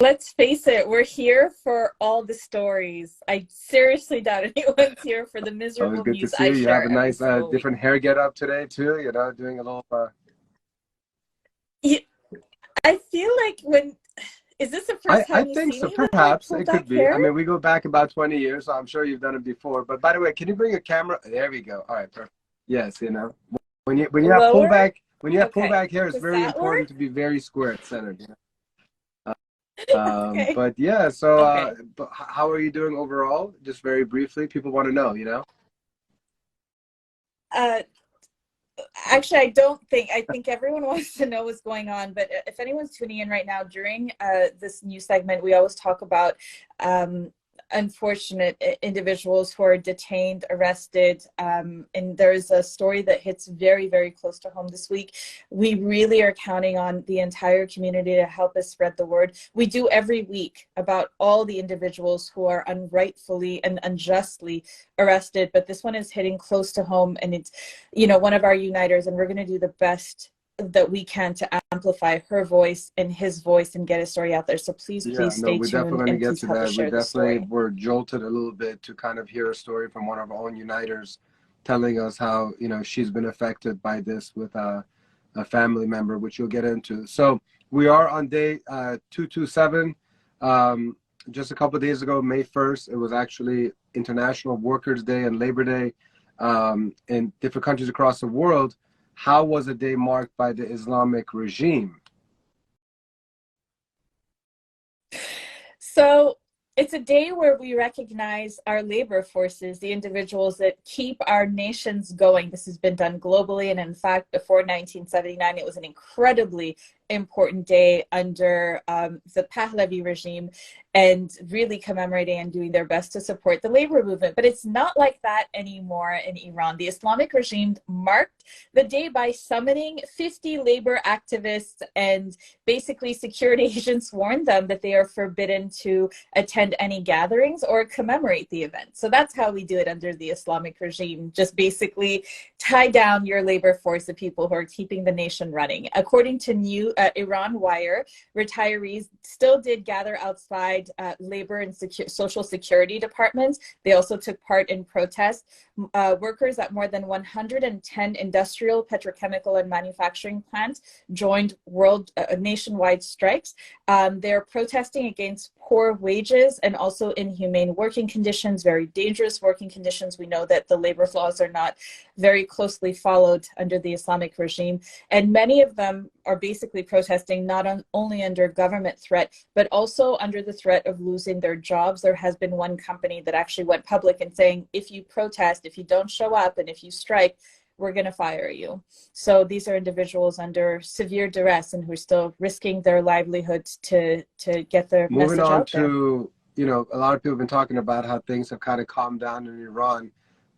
Let's face it, we're here for all the stories. I seriously doubt anyone's here for the Always miserable good to news see I you. You have a share every nice single week. different hair get up today too, doing a little You- I feel like is this the I first I time you think see so. me with like Perhaps pulled it could back be. hair? I mean, we go back about 20 years, so I'm sure you've done it before. But by the way, can you bring a camera? There we go. All right, perfect. Yes, when you have Lower? pullback Okay. hair, it's Does very that important work? to be very square centered. Okay. But yeah, so Okay. how are you doing overall? Just very briefly, people want to know. Uh, Actually, I think everyone wants to know what's going on, but if anyone's tuning in right now during this new segment, we always talk about um, unfortunate individuals who are detained, arrested, and there's a story that hits very, very close to home this week. We really are counting on the entire community to help us spread the word. We do every week about all the individuals who are unrightfully and unjustly arrested, but this one is hitting close to home, and it's one of our uniters, and we're going to do the best that we can to amplify her voice and his voice and get his story out there. So please, Yeah, please no, stay we're definitely tuned going to and get please to help us that. We share this definitely story. were jolted a little bit to kind of hear a story from one of our own uniters telling us how, she's been affected by this with a family member, which you'll get into. So we are on day 227. Um, just a couple of days ago, May 1st, it was actually International Workers' Day and Labor Day in different countries across the world. How was a day marked by the Islamic regime? So it's a day where we recognize our labor forces, the individuals that keep our nations going. This has been done globally. And in fact, before 1979, it was an incredibly important day under the Pahlavi regime, and really commemorating and doing their best to support the labor movement. But it's not like that anymore in Iran. The Islamic regime marked the day by summoning 50 labor activists, and basically security agents warned them that they are forbidden to attend any gatherings or commemorate the event. So that's how we do it under the Islamic regime. Just basically tie down your labor force, the people who are keeping the nation running. According to new Iran Wire, retirees still did gather outside labor and social security departments. They also took part in protests. Workers at more than 110 industrial, petrochemical, and manufacturing plants joined nationwide strikes. They're protesting against poor wages and also inhumane working conditions, very dangerous working conditions. We know that the labor laws are not very closely followed under the Islamic regime. And many of them are basically protesting not only under government threat, but also under the threat of losing their jobs. There has been one company that actually went public and saying, if you protest, if you don't show up, and if you strike, we're going to fire you. So these are individuals under severe duress and who are still risking their livelihoods to get their Moving message on out there. to, a lot of people have been talking about how things have kind of calmed down in Iran.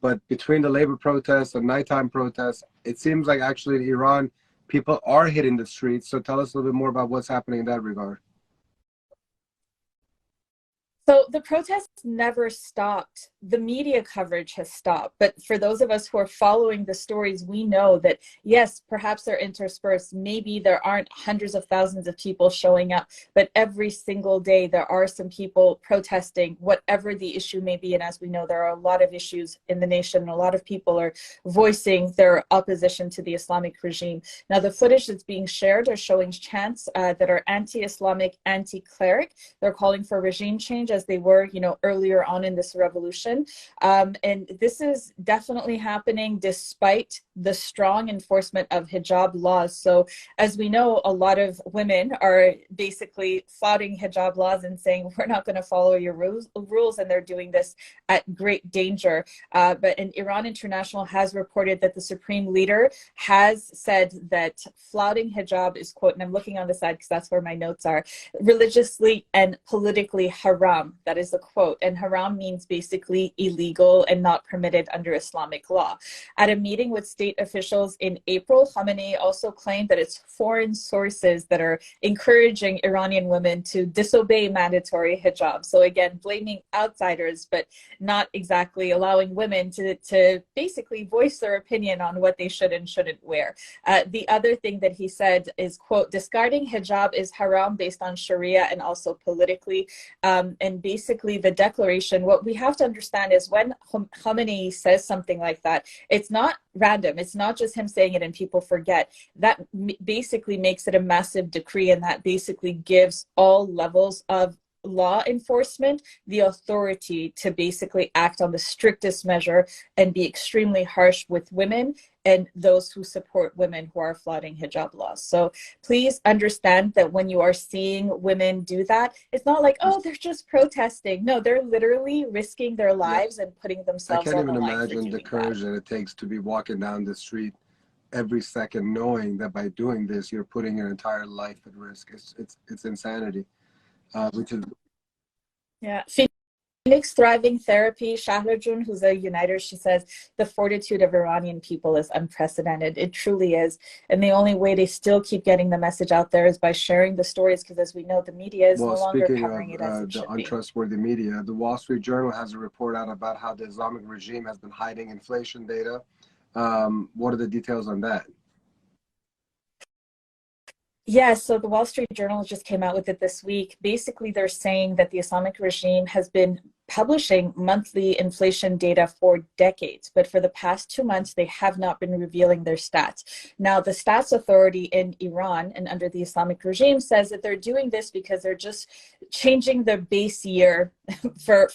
But between the labor protests and nighttime protests, it seems like actually in Iran, people are hitting the streets. So tell us a little bit more about what's happening in that regard. So the protests never stopped. The media coverage has stopped. But for those of us who are following the stories, we know that, yes, perhaps they're interspersed. Maybe there aren't hundreds of thousands of people showing up, but every single day there are some people protesting, whatever the issue may be. And as we know, there are a lot of issues in the nation. A lot of people are voicing their opposition to the Islamic regime. Now, the footage that's being shared are showing chants that are anti-Islamic, anti-cleric. They're calling for regime change as they were, earlier on in this revolution. And this is definitely happening despite the strong enforcement of hijab laws. So as we know, a lot of women are basically flouting hijab laws and saying, we're not going to follow your rules, and they're doing this at great danger. But Iran International has reported that the supreme leader has said that flouting hijab is, quote, and I'm looking on the side because that's where my notes are, religiously and politically haram. haram. That is a quote. And haram means basically illegal and not permitted under Islamic law. At a meeting with state officials in April, Khamenei also claimed that it's foreign sources that are encouraging Iranian women to disobey mandatory hijab. So again, blaming outsiders, but not exactly allowing women to basically voice their opinion on what they should and shouldn't wear. The other thing that he said is, quote, discarding hijab is haram based on Sharia and also politically. And basically the declaration, what we have to understand is when Khamenei says something like that, it's not random. It's not just him saying it and people forget. That basically makes it a massive decree, and that basically gives all levels of law enforcement the authority to basically act on the strictest measure and be extremely harsh with women and those who support women who are flouting hijab laws. So please understand that when you are seeing women do that, it's not like, oh, they're just protesting. No, they're literally risking their lives and putting I themselves can't on the even line for imagine the doing courage that. that it takes to be walking down the street every second, knowing that by doing this, you're putting your entire life at risk. It's insanity, which is Yeah. Phoenix Thriving Therapy, Shahrajun, who's a uniter, she says the fortitude of Iranian people is unprecedented. It truly is. And the only way they still keep getting the message out there is by sharing the stories, because as we know, the media is well. no longer Speaking covering of it as it the should be. untrustworthy media, the Wall Street Journal has a report out about how the Islamic regime has been hiding inflation data. What are the details on that? Yeah, so the Wall Street Journal just came out with it this week. Basically, they're saying that the Islamic regime has been publishing monthly inflation data for decades, but for the past 2 months, they have not been revealing their stats. Now, the stats authority in Iran and under the Islamic regime says that they're doing this because they're just changing the base year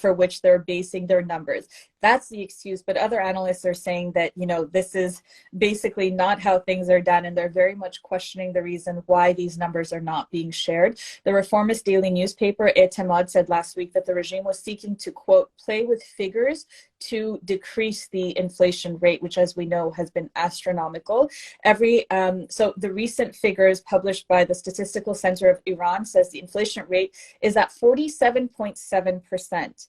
for which they're basing their numbers. That's the excuse, but other analysts are saying that, you know, this is basically not how things are done, and they're very much questioning the reason why these numbers are not being shared. The reformist daily newspaper Etemad said last week that the regime was seeking to, quote, play with figures to decrease the inflation rate, which, as we know, has been astronomical. So the recent figures published by the Statistical Center of Iran says the inflation rate is at 47.7%.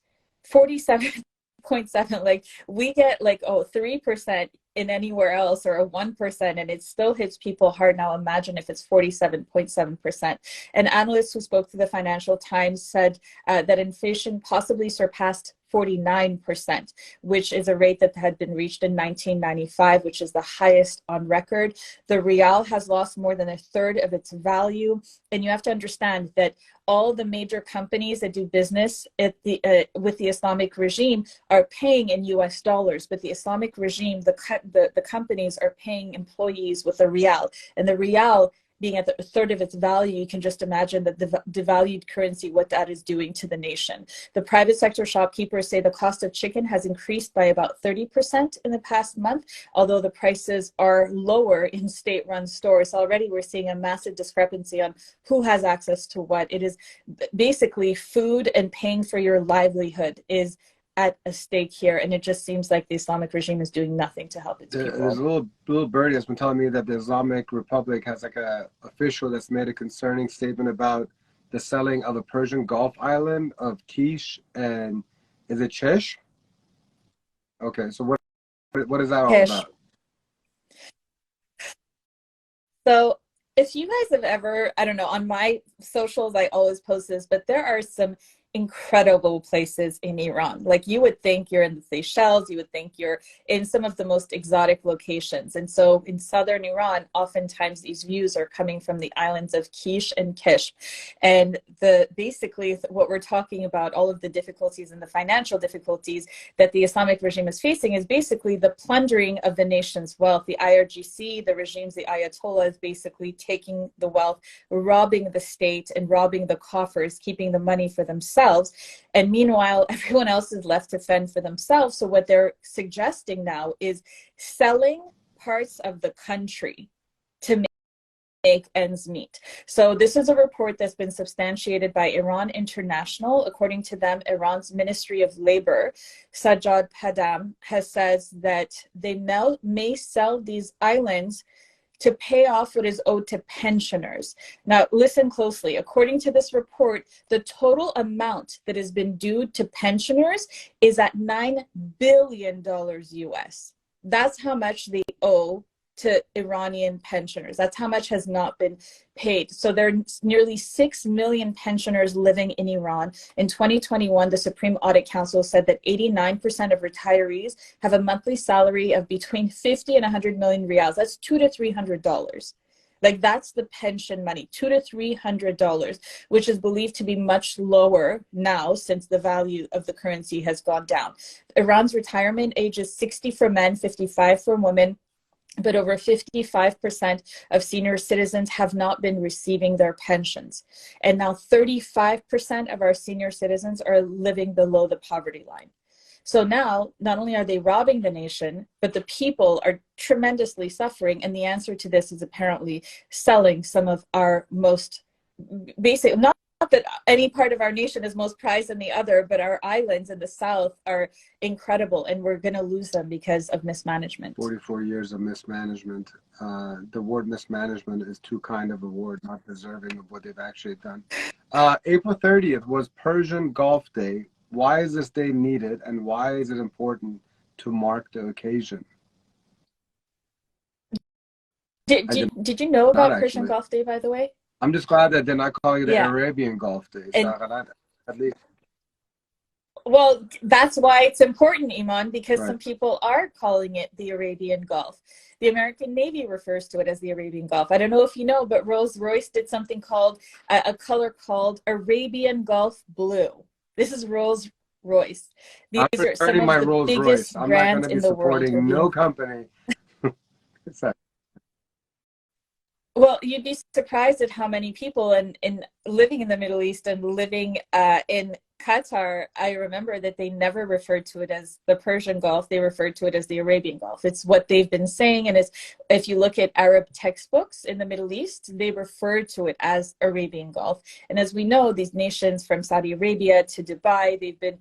47.7, like we get like 3% in anywhere else, or a 1%, and it still hits people hard. Now imagine if it's 47.7%. And analysts who spoke to the Financial Times said that inflation possibly surpassed 49%, which is a rate that had been reached in 1995, which is the highest on record. The rial has lost more than a third of its value. And you have to understand that all the major companies that do business with the Islamic regime are paying in US dollars, but the Islamic regime, the companies are paying employees with a rial. And the rial being at a third of its value, you can just imagine that the devalued currency, what that is doing to the nation. The private sector shopkeepers say the cost of chicken has increased by about 30% in the past month, although the prices are lower in state-run stores. Already we're seeing a massive discrepancy on who has access to what. It is basically food and paying for your livelihood is at a stake here, and it just seems like the Islamic regime is doing nothing to help its There's people. a little birdie that's been telling me that the Islamic Republic has like a official that's made a concerning statement about the selling of a Persian Gulf island of Kish and is it Chesh? Okay, so what is that all Kish. about? So if you guys have ever, I don't know, on my socials, I always post this, but there are some incredible places in Iran. Like you would think you're in the Seychelles, you would think you're in some of the most exotic locations. And so in southern Iran, oftentimes these views are coming from the islands of Kish and Kish. And basically what we're talking about, all of the difficulties and the financial difficulties that the Islamic regime is facing is basically the plundering of the nation's wealth. The IRGC, the regimes, the Ayatollah is basically taking the wealth, robbing the state and robbing the coffers, keeping the money for themselves. And meanwhile, everyone else is left to fend for themselves. So what they're suggesting now is selling parts of the country to make ends meet. So this is a report that's been substantiated by Iran International. According to them, Iran's Ministry of Labor, Sajjad Padam, has says that they may sell these islands to pay off what is owed to pensioners. Now, listen closely. According to this report, the total amount that has been due to pensioners is at $9 billion US. That's how much they owe to Iranian pensioners. That's how much has not been paid. So there are nearly 6 million pensioners living in Iran. In 2021, the Supreme Audit Council said that 89% of retirees have a monthly salary of between 50 and 100 million riyals. That's $200 to $300. Like, that's the pension money, $200 to $300, which is believed to be much lower now since the value of the currency has gone down. Iran's retirement age is 60 for men, 55 for women, but over 55% of senior citizens have not been receiving their pensions. And now 35% of our senior citizens are living below the poverty line. So now, not only are they robbing the nation, but the people are tremendously suffering. And the answer to this is apparently selling some of our most basic, not that any part of our nation is most prized than the other, but our islands in the south are incredible, and we're going to lose them because of mismanagement. 44 years of mismanagement. The word mismanagement is too kind of a word, not deserving of what they've actually done. April 30th was Persian Gulf Day. Why is this day needed, and why is it important to mark the occasion? Did you know about Persian Gulf Day, by the way? I'm just glad that they're not calling it the Arabian Gulf Day. At least. Well, that's why it's important, Iman, because some people are calling it the Arabian Gulf. The American Navy refers to it as the Arabian Gulf. I don't know if you know, but Rolls-Royce did something called a color called Arabian Gulf Blue. This is Rolls-Royce. These are some of the biggest brands in the world. I'm not going to be supporting no company. Well, you'd be surprised at how many people in living in the Middle East and living in Qatar, I remember that they never referred to it as the Persian Gulf. They referred to it as the Arabian Gulf. It's what they've been saying. And if you look at Arab textbooks in the Middle East, they refer to it as Arabian Gulf. And as we know, these nations from Saudi Arabia to Dubai, they've been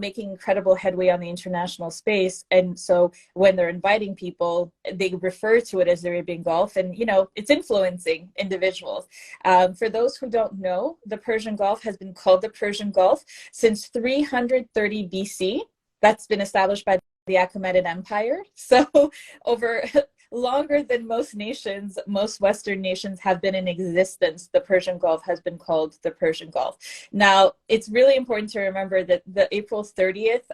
making incredible headway on the international space. And so when they're inviting people, they refer to it as the Arabian Gulf, and, it's influencing individuals. For those who don't know, the Persian Gulf has been called the Persian Gulf since 330 BC. That's been established by the Achaemenid Empire. So over longer than most Western nations have been in existence, the Persian Gulf has been called the Persian Gulf. Now, it's really important to remember that the April 30th,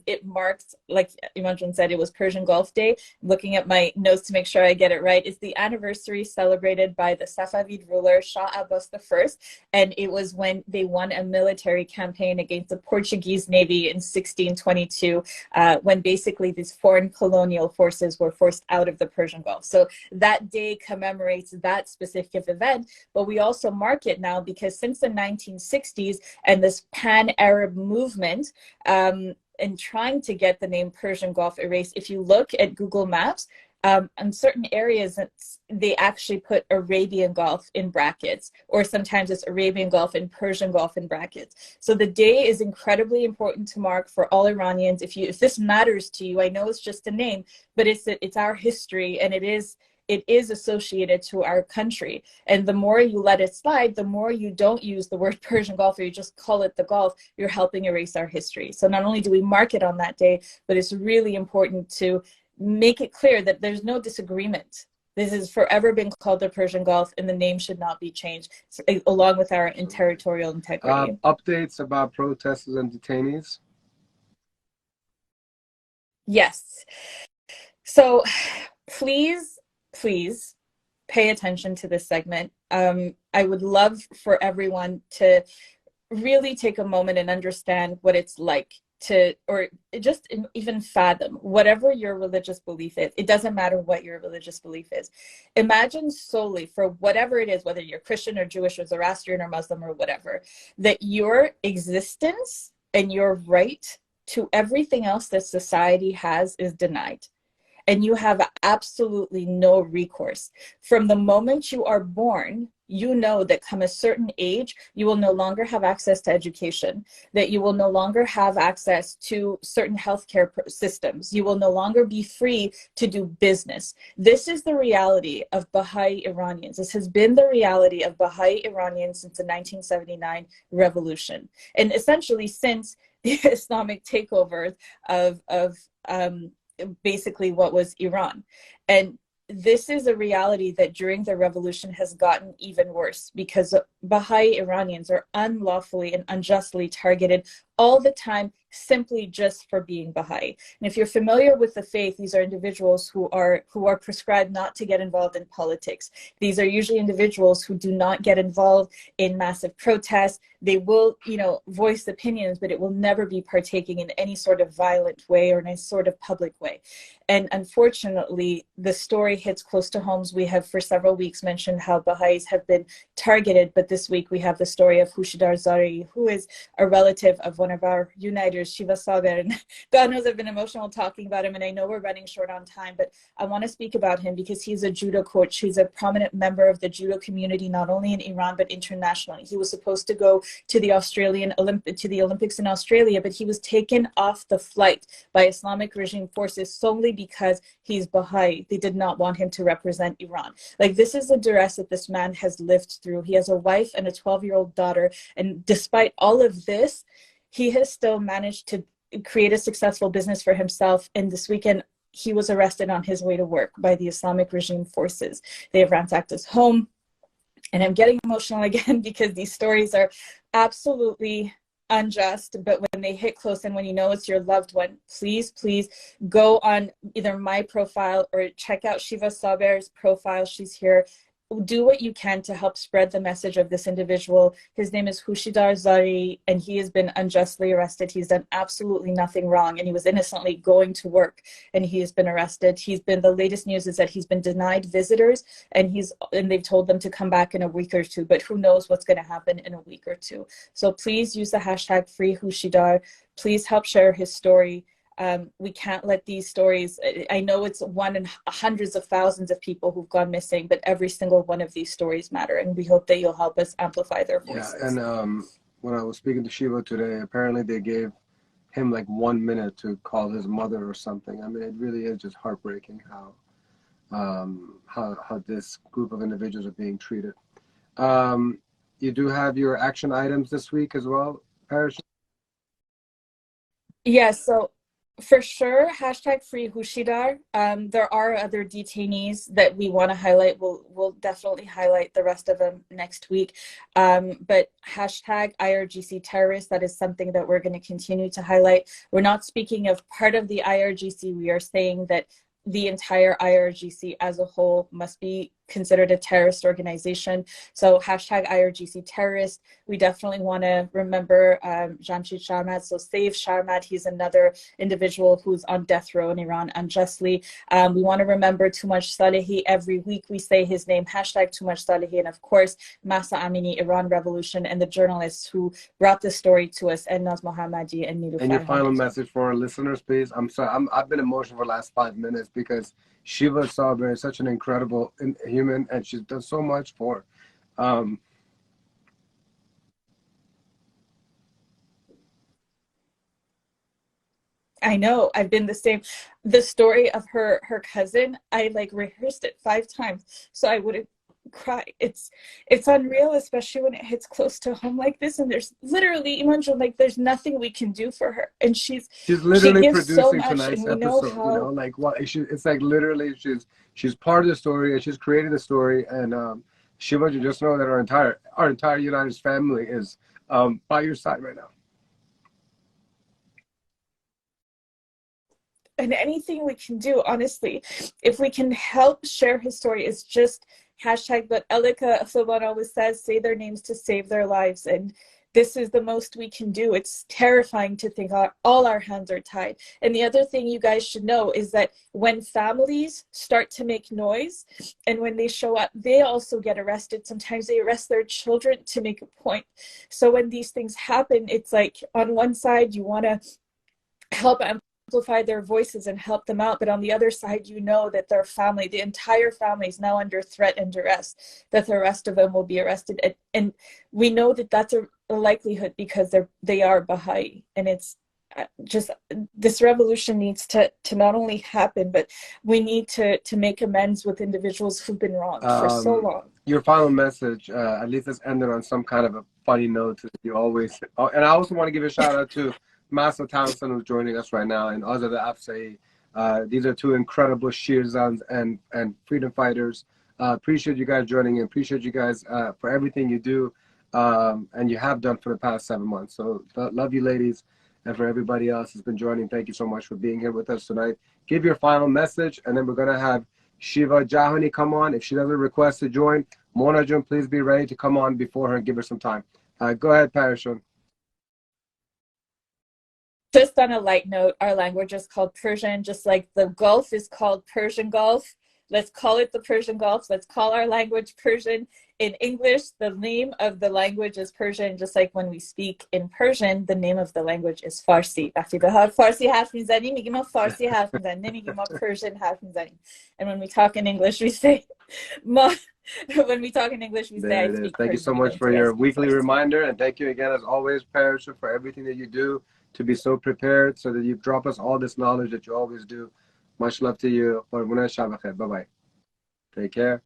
it marks, like Iman said, it was Persian Gulf Day. I'm looking at my notes to make sure I get it right. It's the anniversary celebrated by the Safavid ruler Shah Abbas I, and it was when they won a military campaign against the Portuguese Navy in 1622, when basically these foreign colonial forces were forced out of the Persian Gulf. So that day commemorates that specific event, but we also mark it now because since the 1960s and this pan-Arab movement, and trying to get the name Persian Gulf erased, if you look at Google Maps, in certain areas, they actually put Arabian Gulf in brackets, or sometimes it's Arabian Gulf and Persian Gulf in brackets. So the day is incredibly important to mark for all Iranians. If this matters to you, I know it's just a name, but it's our history, and it is associated to our country. And the more you let it slide, the more you don't use the word Persian Gulf, or you just call it the Gulf, you're helping erase our history. So not only do we mark it on that day, but it's really important to make it clear that there's no disagreement. This has forever been called the Persian Gulf, and the name should not be changed, along with our territorial integrity. Updates about protesters and detainees? Yes. So please pay attention to this segment. I would love for everyone to really take a moment and understand what it's like or just even fathom whatever your religious belief is. It doesn't matter what your religious belief is. Imagine solely for whatever it is, whether you're Christian or Jewish or Zoroastrian or Muslim or whatever, that your existence and your right to everything else that society has is denied. And you have absolutely no recourse. From the moment you are born, you know that come a certain age, you will no longer have access to education, that you will no longer have access to certain healthcare systems. You will no longer be free to do business. This is the reality of Baha'i Iranians. This has been the reality of Baha'i Iranians since the 1979 revolution. And essentially since the Islamic takeover of basically what was Iran. And this is a reality that during the revolution has gotten even worse because Baha'i Iranians are unlawfully and unjustly targeted all the time simply just for being Baha'i. And if you're familiar with the faith, these are individuals who are prescribed not to get involved in politics. These are usually individuals who do not get involved in massive protests. They will, voice opinions, but it will never be partaking in any sort of violent way or in any sort of public way. And unfortunately, the story hits close to homes. We have for several weeks mentioned how Baha'is have been targeted, but this week we have the story of Hushidar Zari, who is a relative of one of our uniters, Shiva Saber. And God knows I've been emotional talking about him, and I know we're running short on time, but I want to speak about him because he's a judo coach. He's a prominent member of the judo community, not only in Iran, but internationally. He was supposed to go to the Olympics in Australia, but he was taken off the flight by Islamic regime forces solely because he's Baha'i. They did not want him to represent Iran. Like, this is the duress that this man has lived through. He has a wife and a 12-year-old daughter, and despite all of this, he has still managed to create a successful business for himself. And this weekend, he was arrested on his way to work by the Islamic regime forces. They have ransacked his home. And I'm getting emotional again because these stories are absolutely unjust, but when they hit close and when you know it's your loved one, please go on either my profile or check out Shiva Saber's profile. She's here. Do what you can to help spread the message of this individual. His name is Hushidar Zari, and he has been unjustly arrested. He's done absolutely nothing wrong, and he was innocently going to work, and he has been arrested. The latest news is that he's been denied visitors, and they've told them to come back in a week or two, but who knows what's going to happen in a week or two. So please use the hashtag #FreeHushidar. Please help share his story. We can't let these stories, I know it's one in hundreds of thousands of people who've gone missing, but every single one of these stories matter, and we hope that you'll help us amplify their voices. Yeah, and when I was speaking to Shiva today, apparently they gave him like 1 minute to call his mother or something. I mean, it really is just heartbreaking how this group of individuals are being treated. You do have your action items this week as well, Paris? Yeah, so for sure, hashtag free Hushidar. There are other detainees that we want to highlight. We'll definitely highlight the rest of them next week. But hashtag IRGC terrorists, that is something that we're going to continue to highlight. We're not speaking of part of the IRGC. We are saying that the entire IRGC as a whole must be considered a terrorist organization. So hashtag IRGC terrorist. We definitely want to remember Jamshid Sharmat. So save Sharmat. He's another individual who's on death row in Iran unjustly. We want to remember Tumaj Salehi. Every week we say his name, hashtag Tumaj Salehi. And of course, Mahsa Amini, Iran Revolution, and the journalists who brought this story to us, Ennaz Mohammadi and Niloufar. And your final message for our listeners, please. I'm sorry, I've been emotional for the last 5 minutes because Shiva Saber is such an incredible human, and she's done so much for. I know, I've been the same. The story of her cousin, I like rehearsed it 5 times so I wouldn't cry. It's unreal, especially when it hits close to home like this, and there's literally, Imanjul, like there's nothing we can do for her, and she's literally she gives producing so much, tonight's and we know episode. how, Like what? It's like literally she's part of the story, and she's created the story. And Shiva, you just know that our entire United family is by your side right now. and anything we can do, honestly, if we can help share his story, is just hashtag. But Elika Soban always says, say their names to save their lives, and this is the most we can do. It's terrifying to think all our hands are tied. And the other thing you guys should know is that when families start to make noise and when they show up, they also get arrested. Sometimes they arrest their children to make a point. So when these things happen, it's like on one side you want to help amplify their voices and help them out. But on the other side, you know that their family, the entire family, is now under threat and duress, that the rest of them will be arrested. And we know that that's a likelihood because they are Baha'i. And it's just, this revolution needs to not only happen, but we need to make amends with individuals who've been wronged for so long. Your final message, at least let's end it on some kind of a funny note. You always, oh, and I also want to give a shout out to Master Townsend, who's joining us right now, and Azad Afsai. These are two incredible Shirzans and freedom fighters. Appreciate you guys joining in. Appreciate you guys for everything you do and you have done for the past 7 months. So love you, ladies. And for everybody else who's been joining, thank you so much for being here with us tonight. Give your final message, and then we're going to have Shiva Jahani come on. If she doesn't request to join, Mona Jun, please be ready to come on before her and give her some time. Go ahead, Parishon. Just on a light note, our language is called Persian, just like the Gulf is called Persian Gulf. Let's call it the Persian Gulf. Let's call our language Persian. In English, the name of the language is Persian, just like when we speak in Persian, the name of the language is Farsi. وقتی به فارسی حرف میزنیم میگیم ما فارسی حرف میزنیم، نمیگیم ما Persian حرف میزنیم. And when we talk in English, we say when we talk in English, we say I speak Persian. Thank you so much for your weekly reminder, and thank you again, as always, Parishon, for everything that you do to be so prepared, so that you drop us all this knowledge that you always do. Much love to you. Bye-bye. Take care.